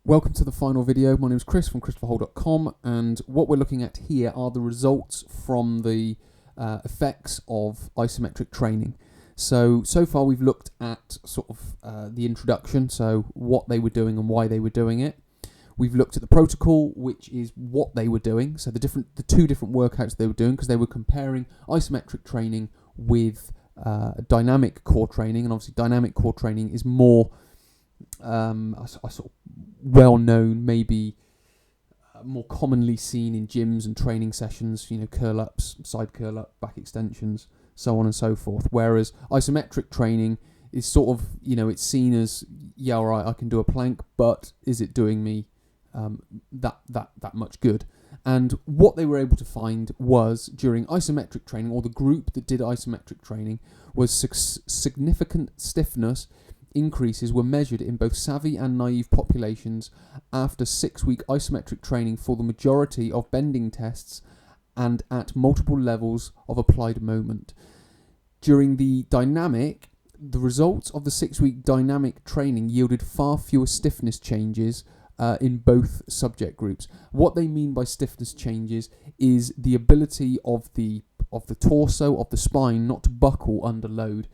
Welcome to the final video. My name is Chris from ChristopherHole.com, and what we're looking at here are the results from the effects of isometric training. So far we've looked at sort of the introduction, so what they were doing and why they were doing it. We've looked at the protocol, which is what they were doing, so the two different workouts they were doing, because they were comparing isometric training with dynamic core training, and obviously dynamic core training is more sort of well-known, maybe more commonly seen in gyms and training sessions, curl-ups, side curl-up, back extensions, so on and so forth. Whereas isometric training is sort of, it's seen as, yeah, all right, I can do a plank, but is it doing me that much good? And what they were able to find was, during isometric training, or the group that did isometric training, was significant stiffness increases were measured in both savvy and naive populations after 6-week isometric training for the majority of bending tests and at multiple levels of applied moment. During the dynamic, the results of the 6-week dynamic training yielded far fewer stiffness changes in both subject groups. What they mean by stiffness changes is the ability of the torso, of the spine, not to buckle under load.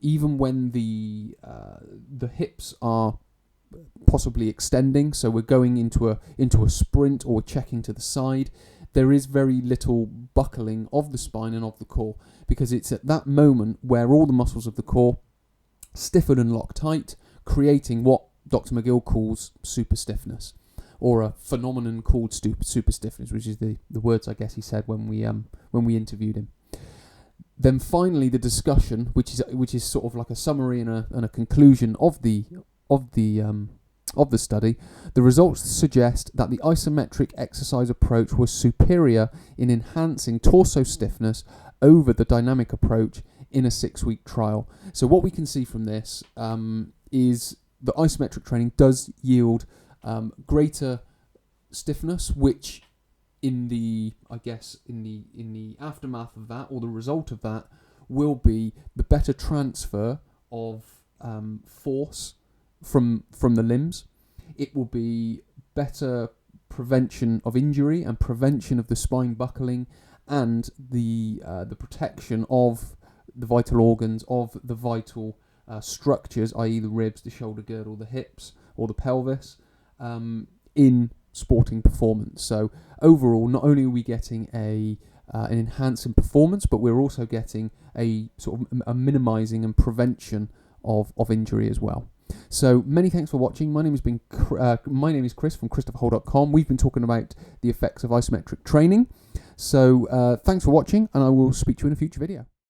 Even when the hips are possibly extending, so we're going into a sprint or checking to the side, there is very little buckling of the spine and of the core, because it's at that moment where all the muscles of the core stiffen and lock tight, creating what Dr. McGill calls super stiffness, or a phenomenon called super stiffness, which is the words I guess he said when we interviewed him. Then finally, the discussion, which is sort of like a summary and a conclusion of the study. The results suggest that the isometric exercise approach was superior in enhancing torso stiffness over the dynamic approach in a 6-week trial. So what we can see from this is that isometric training does yield greater stiffness, which in the aftermath of that, or the result of that, will be the better transfer of force from the limbs. It will be better prevention of injury and prevention of the spine buckling, and the protection of the vital organs, of the vital structures, i.e. the ribs, the shoulder girdle, the hips, or the pelvis, in sporting performance. So overall, not only are we getting an enhance in performance, but we're also getting a sort of a minimizing and prevention of injury as well. So many thanks for watching. My name is Chris from ChristopherHole.com. We've been talking about the effects of isometric training. So thanks for watching, and I will speak to you in a future video.